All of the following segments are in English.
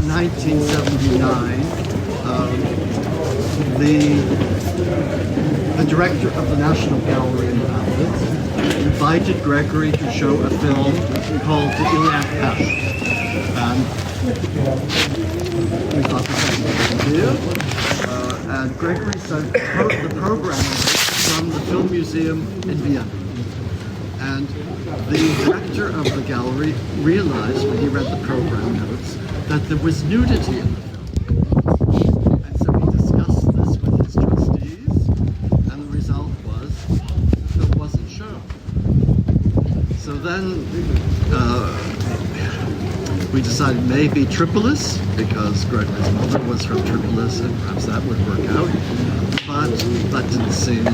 around 1979, the director of the National Gallery in Paris invited Gregory to show a film called The Iliac Passion. And we thought this was a good idea. And Gregory sent the program from the Film Museum in Vienna. And the director of the gallery realized when he read the program notes that there was nudity in the film. And so he discussed this with his trustees, and the result was the film wasn't shown. So then we decided maybe Tripolis, because Gregory's mother was from Tripolis, and perhaps that would work out. But that didn't seem the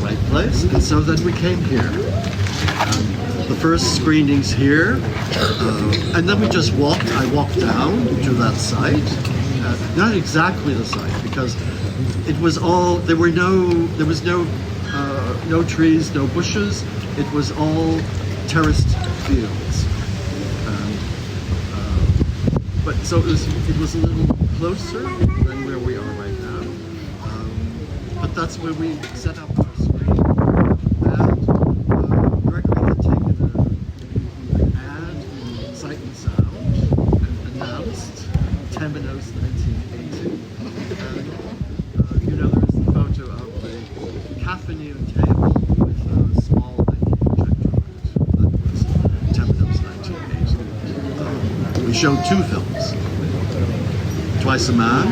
right place, and so then we came here. The first screenings here, and then we just walked. I walked down to that site, not exactly the site, because it was all there was no trees, no bushes. It was all terraced fields. But so it was a little closer than where we are right now. But that's where we set up our screen. And Gregory had taken an ad in Sight and Sound and announced Temenos 1980. And there is the photo of the caffeine table with a small projector on it. That was Temenos 1980. We showed two films, Twice a Man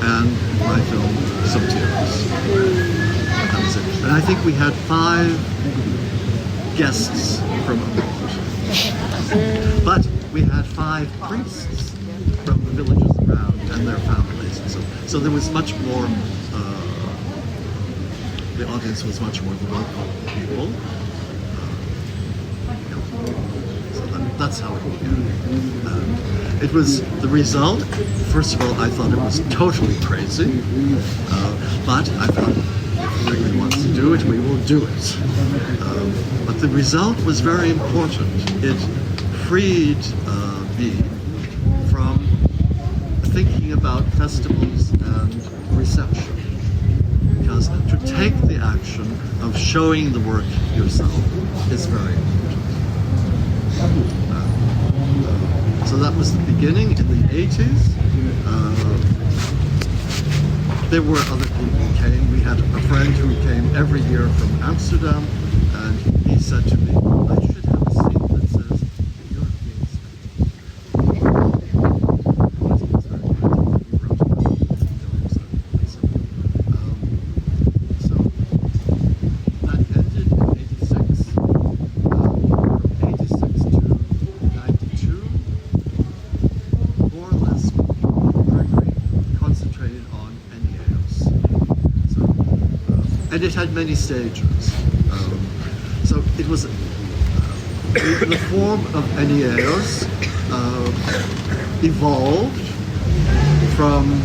and my film, Some Tears. That was it. And I think we had 5 guests from abroad. But we had 5 priests from the villages around and their families. And so there was much more, the audience was much more the local people. That's how it began. It was the result. First of all, I thought it was totally crazy, but I thought if Gregory wants to do it, we will do it. But the result was very important. It freed me from thinking about festivals and reception, because to take the action of showing the work yourself is very important. So that was the beginning in the 80s. There were other people who came. We had a friend who came every year from Amsterdam, and he said to me, I should have a seat that says European Spain. So that ended in 86. And it had many stages. So it was the form of Eneaos evolved from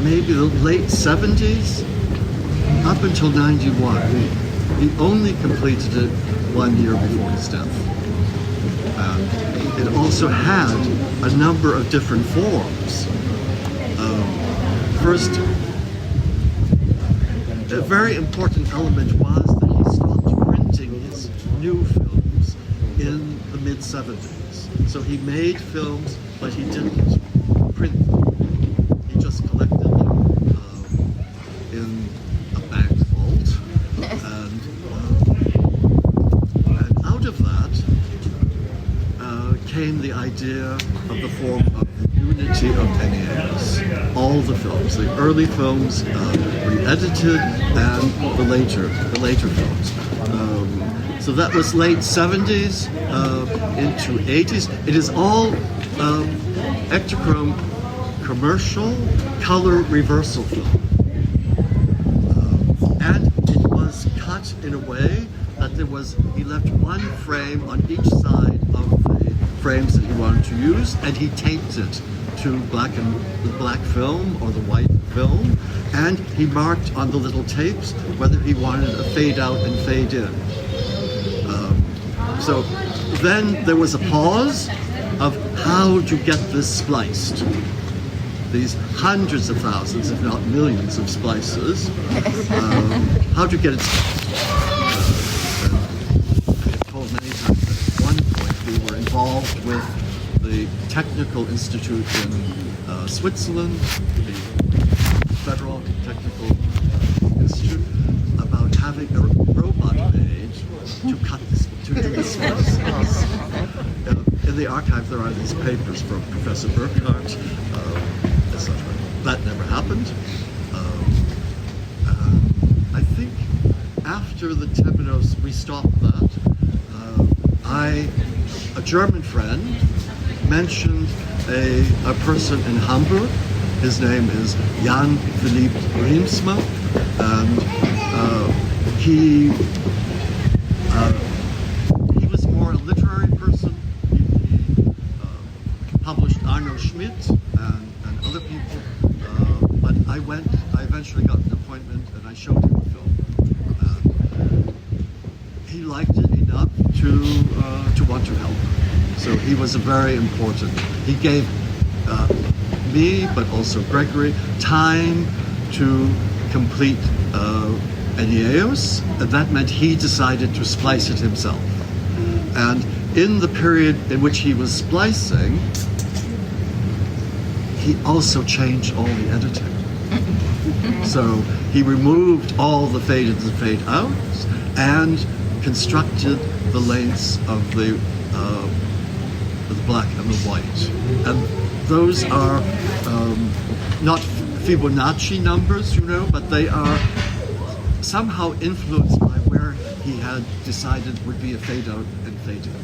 maybe the late 70s up until 91. He only completed it 1 year before his death. It also had a number of different forms. First, a very important element was that he stopped printing his new films in the mid-70s. So he made films, but he didn't print them. He just collected them in a bank vault. And out of that came the idea of the form of the unity of Eneaos. All the films, the early films, re-edited, and the later films. So that was late 70s into 80s. It is all Ektachrome commercial color reversal film. And it was cut in a way that he left one frame on each side of the frames that he wanted to use, and he taped it to the black film or the white film, and he marked on the little tapes whether he wanted a fade out and fade in. So then there was a pause, of how to get this spliced. These hundreds of thousands, if not millions, of splices, how to get it spliced. I have told many times that at one point we were involved with the Technical Institute in Switzerland, the Federal Technical Institute, about having a robot made to cut this, to do the splices. In the archive there are these papers from Professor Burkhardt, etc. That never happened. I think after the Temenos we stopped that. A German friend mentioned a person in Hamburg. His name is Jan Philipp Riemsma, and he was more a literary person. He published Arno Schmidt and other people, but I eventually got an appointment and I showed him the film. And he liked it enough to want to help. So he was a very important. He gave me, but also Gregory, time to complete Aeneas, and that meant he decided to splice it himself. And in the period in which he was splicing, he also changed all the editing. So he removed all the fade-ins and fade-outs and constructed the lengths of the black and the white. And those are not Fibonacci numbers, you know, but they are somehow influenced by where he had decided would be a fade-out and fade-in.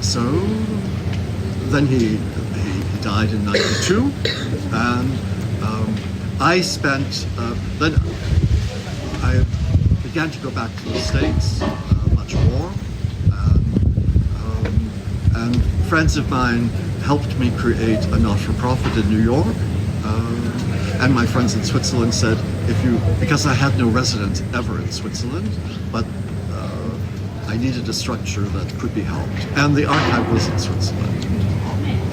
So then he died in '92, and I spent, then I began to go back to the States much more, and friends of mine helped me create a not-for-profit in New York, and my friends in Switzerland said, because I had no residence ever in Switzerland, but I needed a structure that could be helped, and the archive was in Switzerland.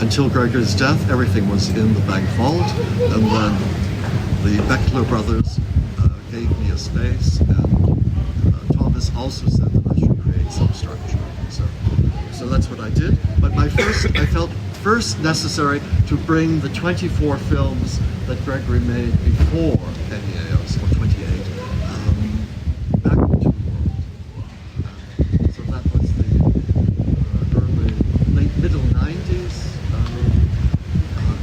Until Gregory's death, everything was in the bank vault, and then the Beckler brothers gave me a space, and Thomas also said that I should create some structure. So that's what I did. But I felt first necessary to bring the 24 films that Gregory made before Aeneas, or 28, back into the world. So that was the middle 90s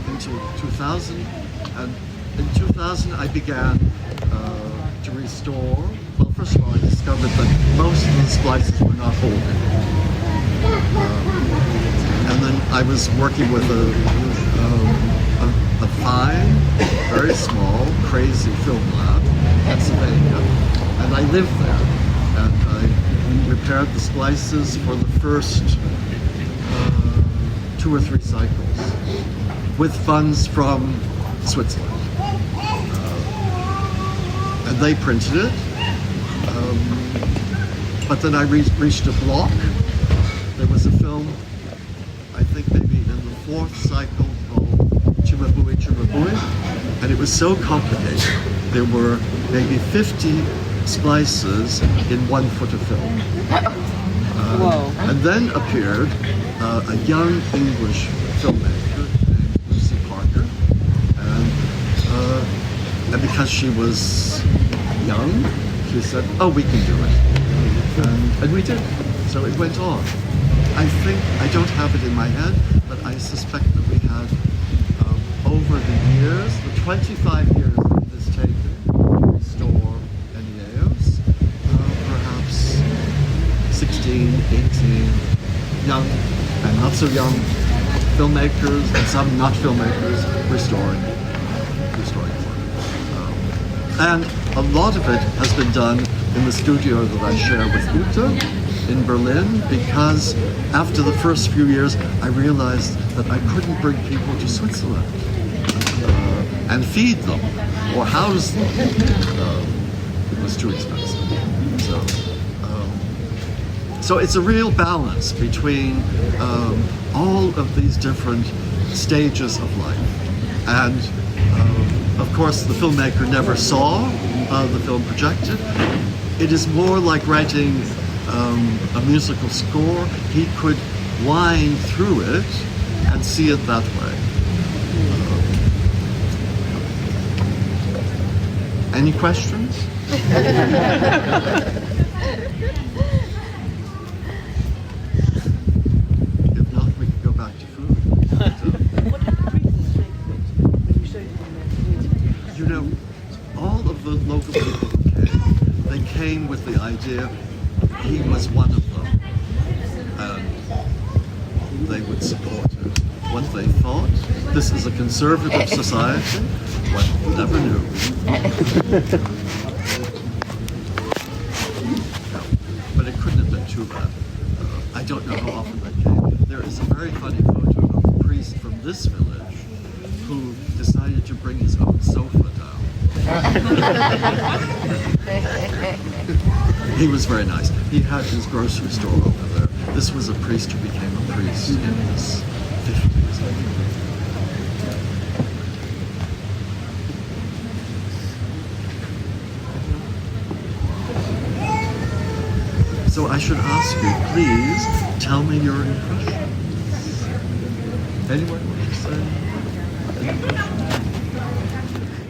into 2000. And in 2000 I began to restore. Well, first of all, I discovered that most of the splices were not holding. And then I was working with a fine, very small, crazy film lab in Pennsylvania, and I lived there, and I repaired the splices for the first 2 or 3 cycles with funds from Switzerland, and they printed it, but then I reached a block. There was a film, I think maybe in the 4th cycle, called Chimabui Chimabui, and it was so complicated. There were maybe 50 splices in 1 foot of film. And then appeared a young English filmmaker named Lucy Parker, and because she was young, she said, "Oh, we can do it," and we did. So it went on. I don't have it in my head, but I suspect that we had, over the years, the 25 years of this taking, to restore Aeneas, perhaps 16, 18 young and not so young filmmakers, and some not filmmakers, restoring work. And a lot of it has been done in the studio that I share with Ute in Berlin, because after the first few years I realized that I couldn't bring people to Switzerland and feed them or house them. It was too expensive. So So it's a real balance between all of these different stages of life. And of course, the filmmaker never saw the film projected. It is more like writing a musical score. He could wind through it and see it that way. Any questions? If not, we could go back to food. You know, all of the local people who came, they came with the idea he was one of them, and they would support it. What they thought, this is a conservative society, one never knew. But it couldn't have been too bad. I don't know how often they came. There is a very funny photo of a priest from this village who decided to bring his own sofa down. He was very nice. He had his grocery store over there. This was a priest who became a priest in his 50s, I think. So I should ask you, please tell me your impressions. Anyone want to say any questions?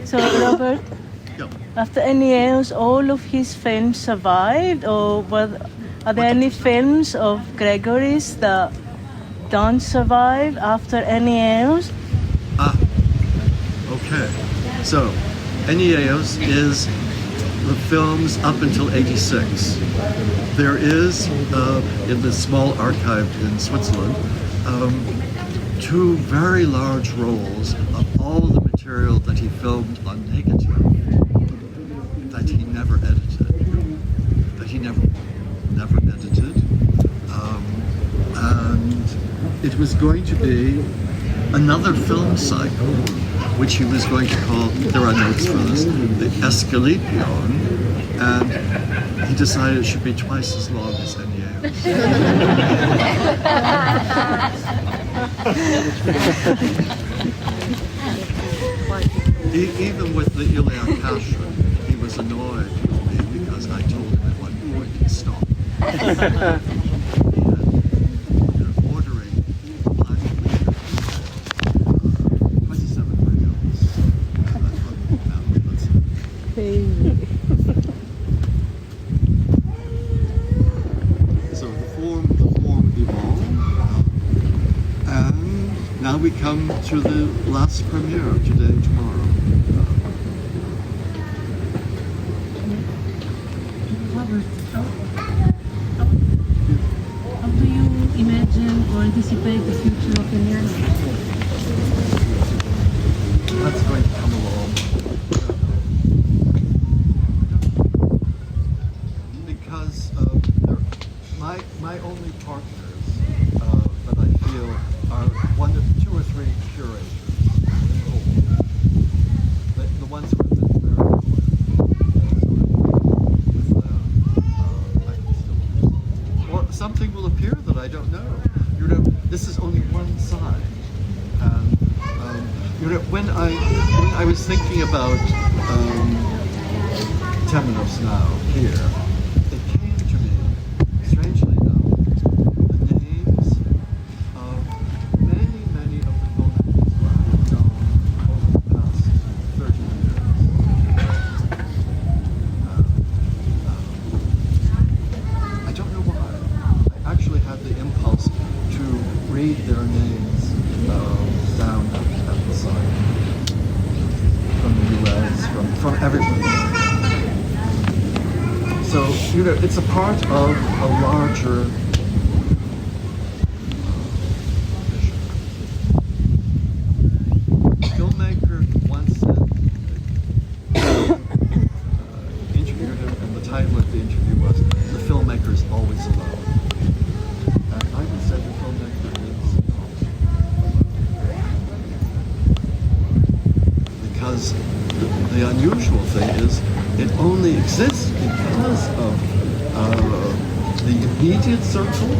So Robert, Yeah. after Aeneas, all of his films survived, or are there any films of Gregory's that don't survive after Aeneas? Okay. So Aeneas is the films up until 86. There is, in the small archive in Switzerland, 2 very large rolls of all the material that he filmed on negative that he never edited, and it was going to be another film cycle, which he was going to call, there are notes for this, the CYCLE XXI, and he decided it should be twice as long as Aeneas. Even with the Iliad Passion, he was annoyed with me because I told him at one point to stop. Ordering 5 liters, 27 reals. So the form evolved, and now we come to the last premiere today, tomorrow. Robert, how do you imagine or anticipate the future of Aeneas? That's going to come along. Because my only partners that I feel are 2 or 3 curators. The ones who have been very loyal. Or something will appear that I don't know. You know, this is only one side. And you know, when I was thinking about Temenos now here, it came to me, strangely enough, the names of many of the filmmakers who I've known over the past 30 years. I don't know why. I actually had the impulse to read their names down at the side. From the US, from everybody. So, you know, it's a part of a larger vision. A filmmaker once said, interviewed him, and the title of the interview was, "The filmmaker is always alone." And I would say the filmmaker is not alone. Because the unusual thing is, it only exists because of the the immediate circle,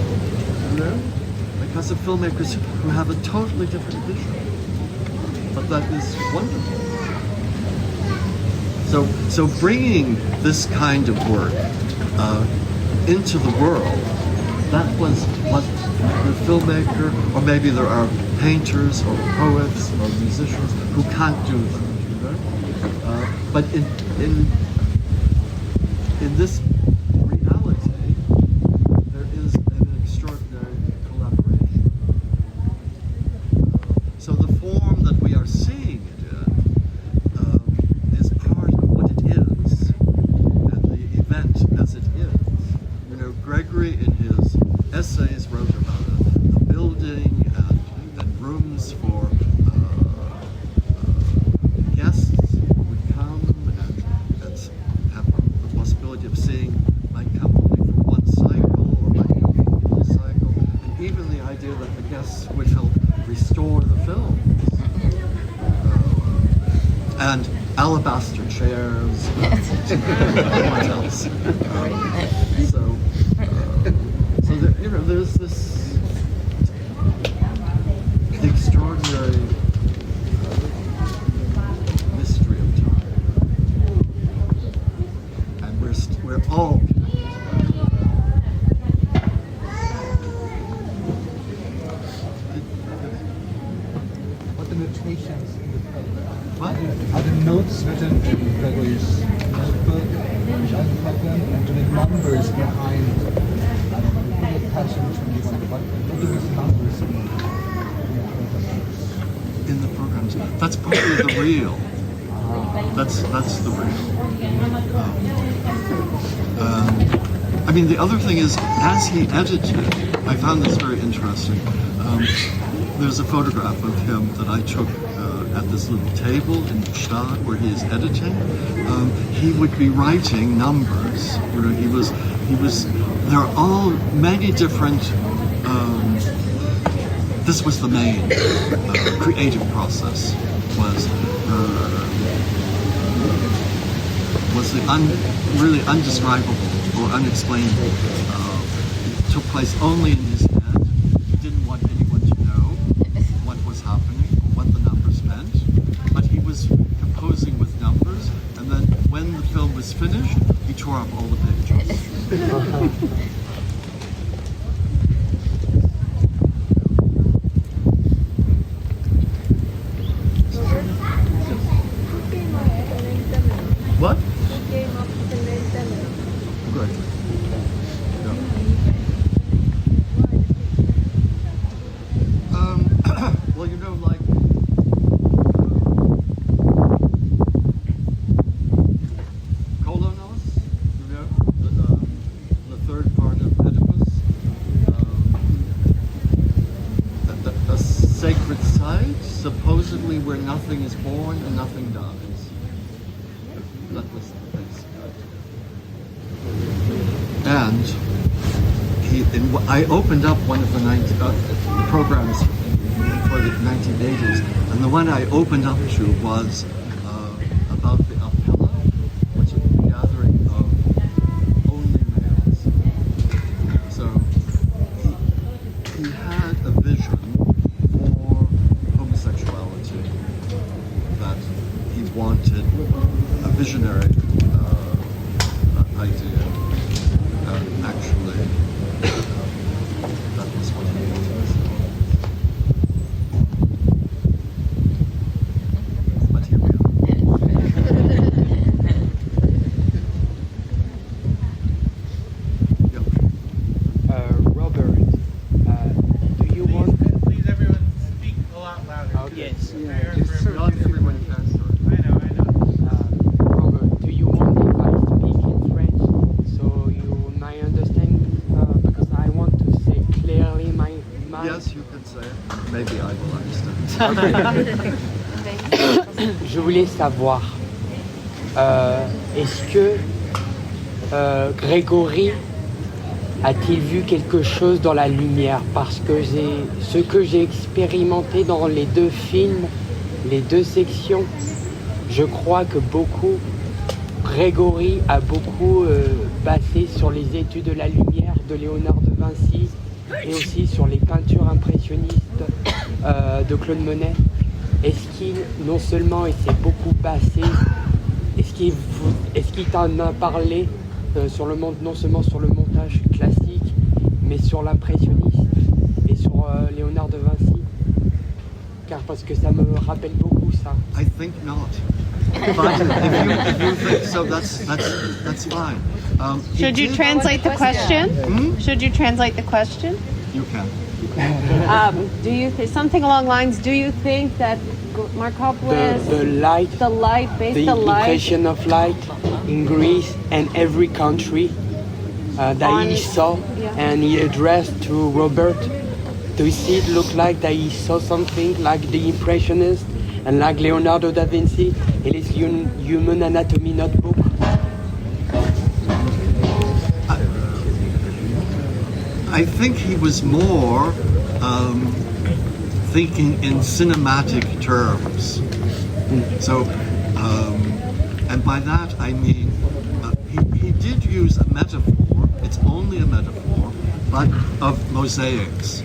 because of filmmakers who have a totally different vision. But that is wonderful. So bringing this kind of work into the world, that was what the filmmaker, or maybe there are painters or poets or musicians who can't do that. But in this reality, there is an extraordinary collaboration. So the form that we are seeing it in is part of what it is, and the event as it is. Gregory in his essays wrote about a building and rooms for guests who would come and have the possibility of seeing, might come only for one cycle or might come for the whole cycle, and even the idea that the guests would help restore the films. And alabaster chairs, what else? So there's this extraordinary mystery of time, and we're all. What are the notations in the book? What? Are the notes written in Gregory's notebook, which are the problem, and do the numbers behind? What do these numbers mean in the programs? That's probably the real. That's the real. I mean, the other thing is, as he edited, I found this very interesting. There's a photograph of him that I took at this little table in Stade where he is editing. He would be writing numbers. He was. There are all many different. This was the main creative process. Was the really undescribable or unexplainable. It took place only in his head. He didn't want anyone to know what was happening or what the numbers meant. But he was composing with numbers, and then when the film was finished, he tore up all the pages. What? Good. Yeah. Well, like Kolonos, the third part of Oedipus, a sacred site, supposedly where nothing is born and nothing dies. That was the basic idea. And I opened up one of the programs for the 1980s, and the one I opened up to was about the Apella, which is a gathering of only males. So he had a vision for homosexuality that he wanted, a visionary idea. Actually, that was what he wanted. But here we are. Yep. Robert, do you want? Please, everyone, speak a lot louder. Okay. Yes. Not everyone can, sir. I know. Robert, do you want if I speak in French so you might understand? Because I want to say clearly my mind. Yes, you can say it. Maybe I will understand. Je voulais savoir, est-ce que Grégory a-t-il vu quelque chose dans la lumière? Parce que ce que j'ai expérimenté dans les deux films, les deux sections, je crois que Grégory a beaucoup basé sur les études de la lumière de Léonard de Vinci et aussi sur les peintures impressionnistes de Claude Monet. Est-ce qu'il, non seulement il s'est beaucoup basé, est-ce qu'il t'en a parlé non seulement sur le montage classique, mais sur l'impressionniste et sur Léonard de Vinci? Car parce que ça me rappelle beaucoup ça. I think not. But if you think so, that's fine. He Should you did- translate the question? Should you translate the question? You can. Do you something along lines? Do you think that Markopolis, The light, the light, the impression of light in Greece and every country that he saw, yeah. and he addressed to Robert. Do you see it look like that he saw something like the Impressionist and like Leonardo da Vinci in his Human Anatomy notebook? I think he was more thinking in cinematic terms. So, and by that I mean he did use a metaphor. It's only a metaphor, but of mosaics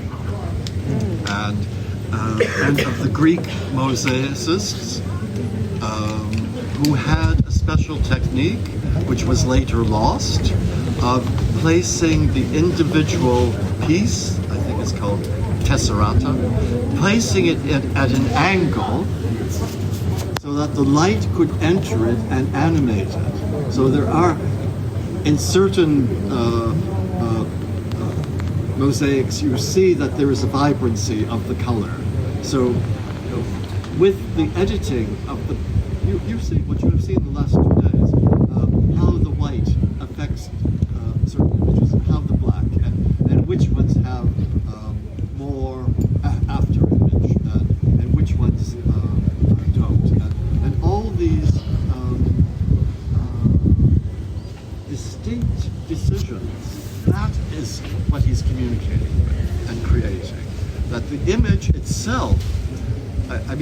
and of the Greek mosaicists who had a special technique, which was later lost, of placing the individual piece, I think it's called tesserata, placing it at an angle so that the light could enter it and animate it. So there are, in certain mosaics, you see that there is a vibrancy of the color. So with the editing of the, you see what you have seen the last 2 days, how the white affects certain images, and how the black, and which ones have more after image, and which ones don't, and all these distinct decisions. That is what he's communicating and creating. That the image itself, I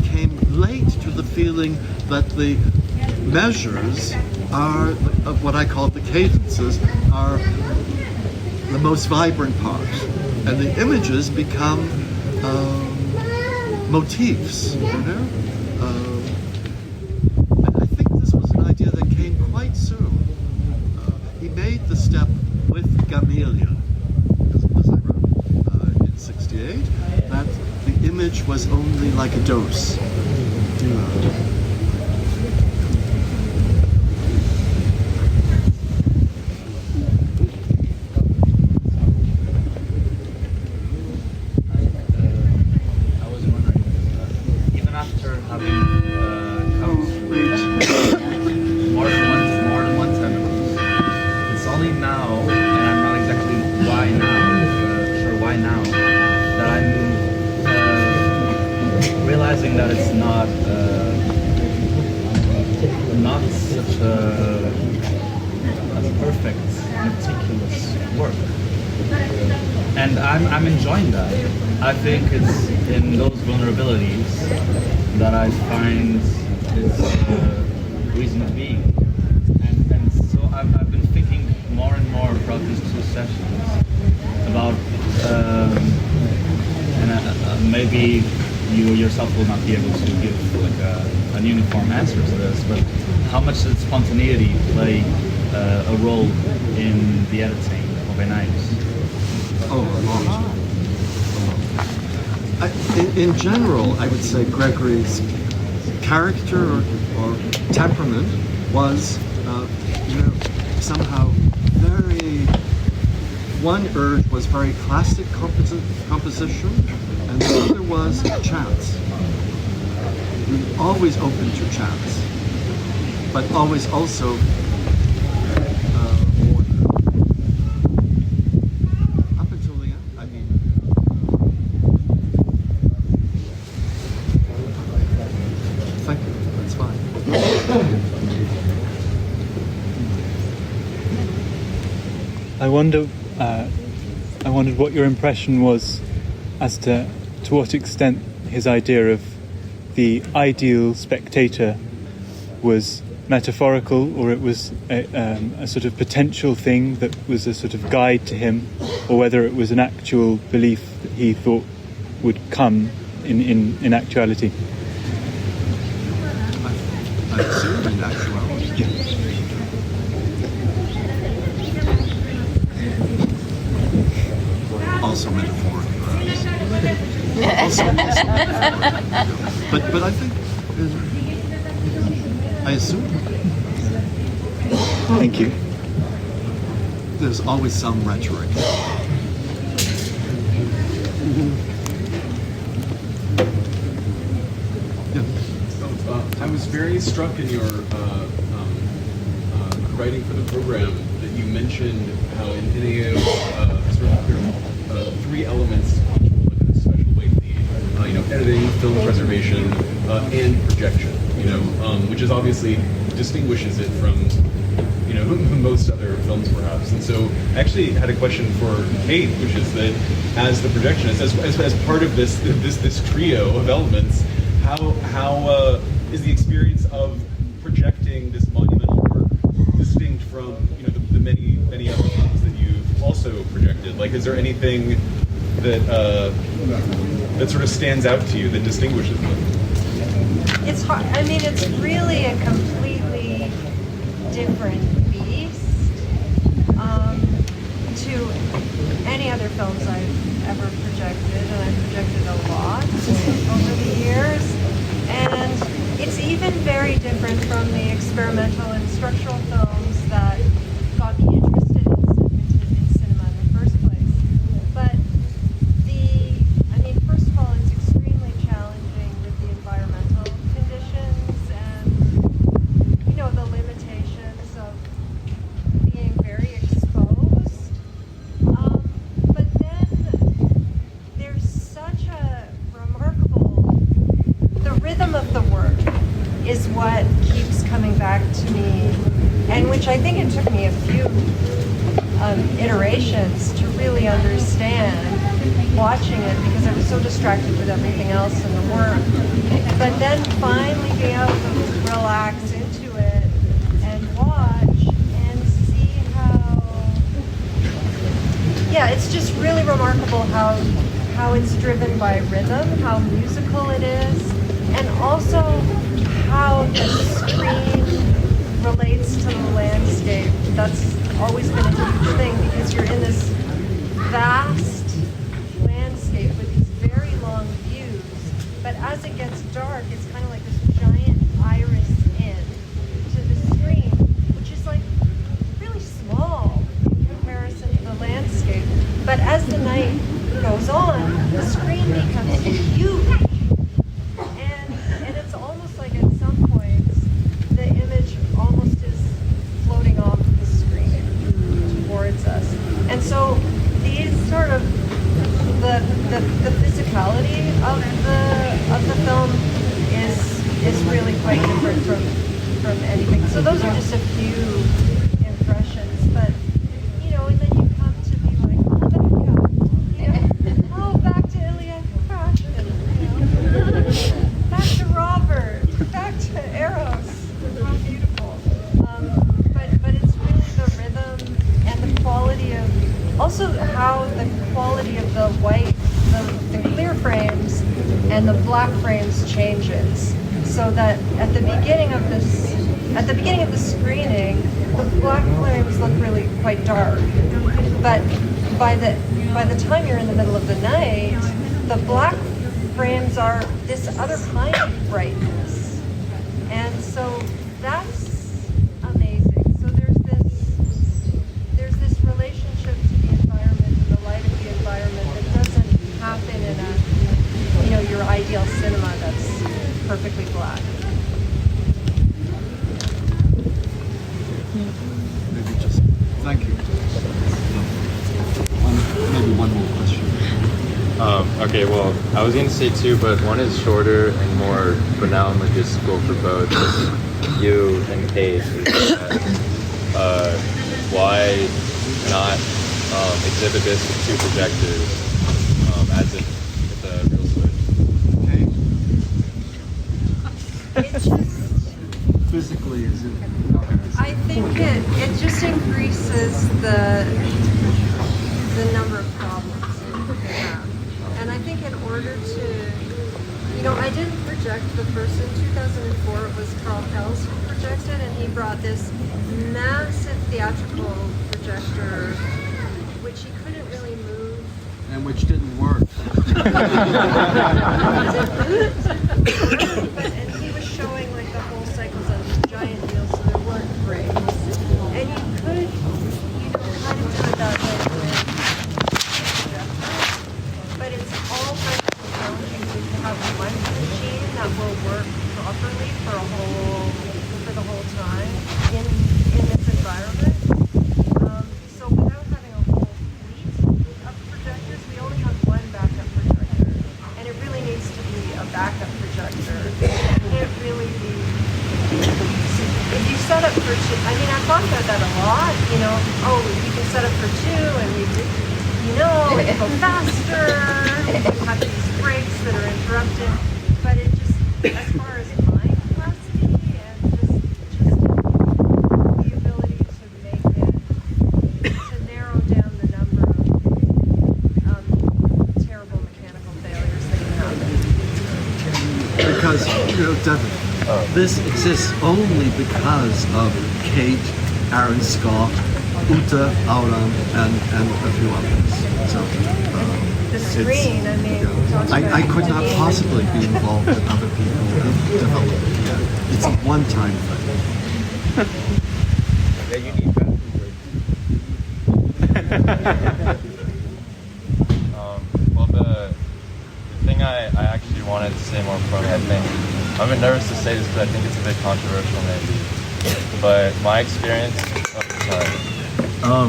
came late to the feeling that the measures are, of what I call the cadences, are the most vibrant part. And the images become motifs, you know? And I think this was an idea that came quite soon. He made the step with Gamaliel, as I wrote in 68, that the image was only like a dose. I was wondering, even after having come more than one Temenos, it's only now, and I'm not exactly sure why now, that I'm realizing that it's not such a perfect, meticulous work. And I'm enjoying that. I think it's in those vulnerabilities that I find its reason of being. And so I've been thinking more and more throughout these 2 sessions about, maybe you yourself will not be able to give like an uniform answer to this, but how much did spontaneity play a role in the editing of Enaios? Oh, a lot. In general, I would say Gregory's character or temperament was, somehow very. One urge was very classic composition, and the other was chance. He was always open to chance, but always also order. Up until the end, I mean. Thank you. That's fine. I wondered what your impression was as to what extent his idea of the ideal spectator was metaphorical, or it was a sort of potential thing that was a sort of guide to him, or whether it was an actual belief that he thought would come in actuality. I assume in actuality. Also metaphorical. But I think I assume Thank you. there's always some rhetoric. I was very struck in your writing for the program that you mentioned how in NAO there are three elements which will look at a special weight need. Editing, film preservation, and projection. Which is obviously distinguishes it from most other films perhaps. And so I actually had a question for Kate, which is that as the projectionist, as part of this trio of elements, how is the experience of projecting this monumental work distinct from the many other films that you've also projected? Like, is there anything that sort of stands out to you that distinguishes them? It's hard. I mean, it's really a completely different beast to any other films I've ever projected, and I've projected a lot over the years. And it's even very different from the experimental and structural films that got me interested in cinema in the first place. But first of all, it's extremely challenging with the environmental conditions and, the limitations of being very exposed. But then there's such a the rhythm of the work is what keeps coming back to me, and which I think it took me a few iterations to really understand watching it, because I was so distracted with everything else in the work. But then finally being able to relax into it and watch and see it's just really remarkable how it's driven by rhythm, how musical it is, and also how the screen relates to the landscape. That's always been a huge thing, because you're in this vast landscape with these very long views, but as it gets dark, it's kind of like this giant iris in to the screen, which is like really small in comparison to the landscape. But as the night goes on, the screen becomes huge, and it's almost like at some points the image almost is floating off the screen towards us. And so these sort of the physicality of the film is really quite different from anything. So those are just a few impressions, but and then you come to be like, back to Ilya Krashin, back to Robert, back to Eros. How beautiful. But it's really the rhythm and the quality of, also how the quality of the white, the clear frames and the black frames changes. So that at the beginning of the screening, the black frames look really quite dark. But by the time you're in the middle of the night, the black frames are this other kind of brightness. And so that's amazing. So there's this relationship to the environment and the light of the environment that doesn't happen in your ideal cinema that's perfectly black. Maybe just thank you. Maybe one more question. Okay, well, I was going to say two, but one is shorter and more, but now I'm going to just go for both. You and Kate. Why not exhibit this with two projectors as if it's a real switch? Okay. It's just physically I think it just increases the number of problems you have. And I think in order to, I didn't project the first in 2004. It was Carl Kells who projected, and he brought this massive theatrical projector, which he couldn't really move. And which didn't work. And he was showing like the whole cycles on these giant wheels, so there weren't brakes. And you could, kind of do it that way with, but it's all kind of challenging to have one machine that will work properly for the whole time in this environment. So without having a whole fleet of projectors, we only have one backup projector, and it really needs to be a backup projector. It can't really be. If you set up for two, I thought about that a lot. You can set up for two, and it can go faster. You have these breaks that are interrupted, but it just, as far as my capacity and just the ability to make it, to narrow down the number of terrible mechanical failures that can happen. Because, Devin, this exists only because of Kate, Aaron Scott, Uta, Auran, and a few others. So, the screen, I could not possibly be involved with other people who developed it. It's a one-time thing. Yeah, you need that. Well, the thing I actually wanted to say more from I think, I'm a bit nervous to say this, but I think it's a bit controversial maybe. But my experience,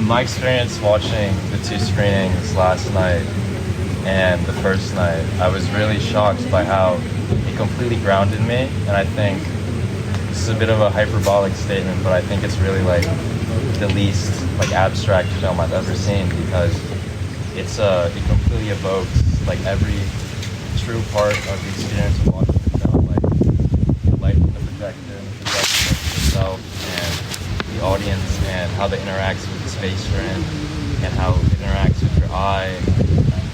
my experience watching the two screenings last night and the first night, I was really shocked by how it completely grounded me. And I think this is a bit of a hyperbolic statement, but I think it's really like the least abstract film I've ever seen, because it completely evokes like every true part of the experience of watching the film, like the light from the projector and the projection itself, and the audience, and how that interacts with the space you're in, and how it interacts with your eye,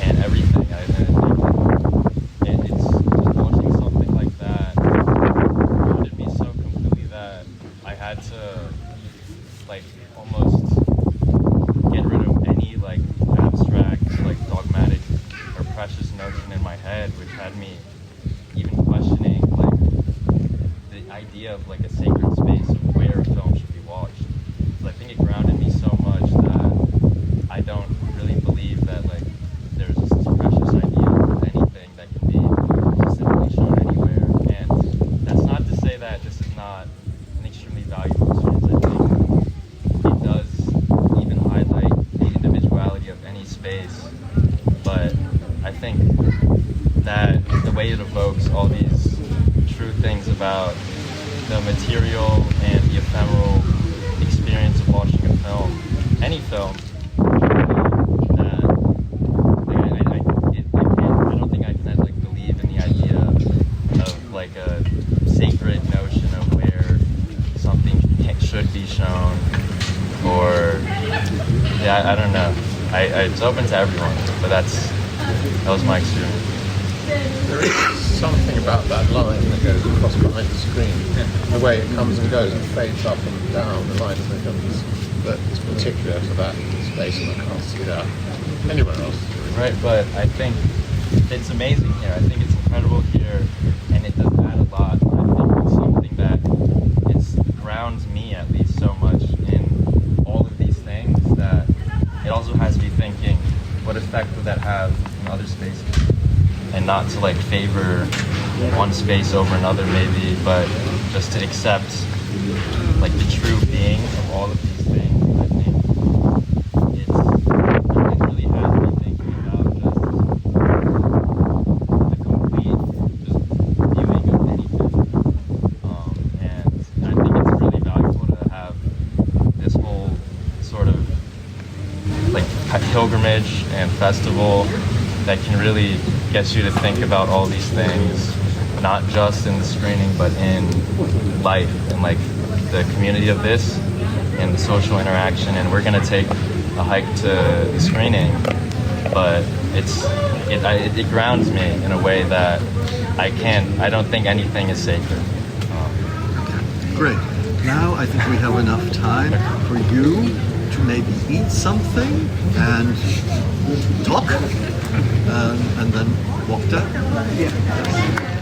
and everything. I think it's just watching something like that grounded me so completely that I had to almost get rid of any abstract, dogmatic or precious notion in my head, which had me even questioning the idea of a sacred space of where a film should be watched. I think it grounded me so much that I don't really believe that there's this precious idea of anything that can be simply shown anywhere. And that's not to say that this is not an extremely valuable experience. I think it does even highlight the individuality of any space, but I think that the way it evokes all these true things about the material and the ephemeral experience of watching a film, any film, that I don't think I can believe in the idea of a sacred notion of where something should be shown, or I don't know. It's open to everyone, but that was my experience. There is something about that line that goes across behind the screen. The way it comes and goes and fades up and down, the line becomes that is particular to that space, and I can't see that anywhere else. Right, but I think it's amazing here. I think it's incredible here, and it does add a lot. I think it's something that grounds me at least so much in all of these things that it also has me thinking, what effect would that have in other spaces? And not to favor one space over another maybe, but just to accept the true being of all of these things. I think it really has me thinking about just the complete viewing of anything. And I think it's really valuable to have this whole sort of pilgrimage and festival that can really get you to think about all these things, not just in the screening, but in life and the community of this and the social interaction. And we're gonna take a hike to the screening, but it grounds me in a way that I don't think anything is sacred. Great. Now I think we have enough time for you to maybe eat something and talk, and then walk down.